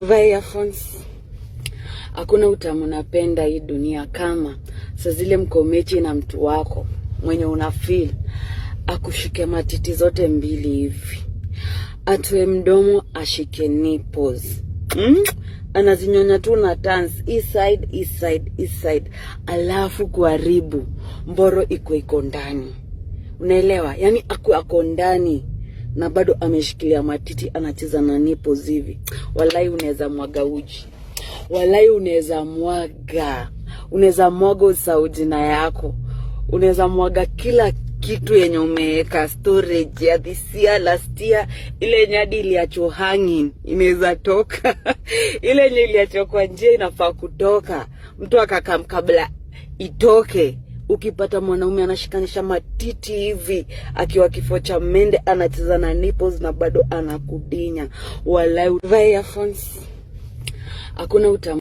Vaa earphones. Hakuna utamu napenda hii dunia kama saa zile mko mechi na mtu wako mwenye una feel akushike matiti zote mbili hivi, atwe mdomo, ashike nipples, anazinyonya tu na dance east side, alafu kuharibu mboro iko ndani, unaelewa? Yani ako ndani na bado ameshikilia matiti, anacheza na nipples hivi. Walai unaweza mwaga uji, walai unaweza mwaga usaujina yako, unaweza mwaga kila kitu yenye umeweka storage ya this year, last year, ile nyadi iliacho hanging inaweza toka ile nye iliacho kwa njia inafaa kutoka, mtu akakam kabla itoke. Ukipata mwanaume anashikanisha matiti hivi akiwa kifo cha mende, anacheza na nipples na bado anakudinya, walai. Vaa earphones. Hakuna utamu.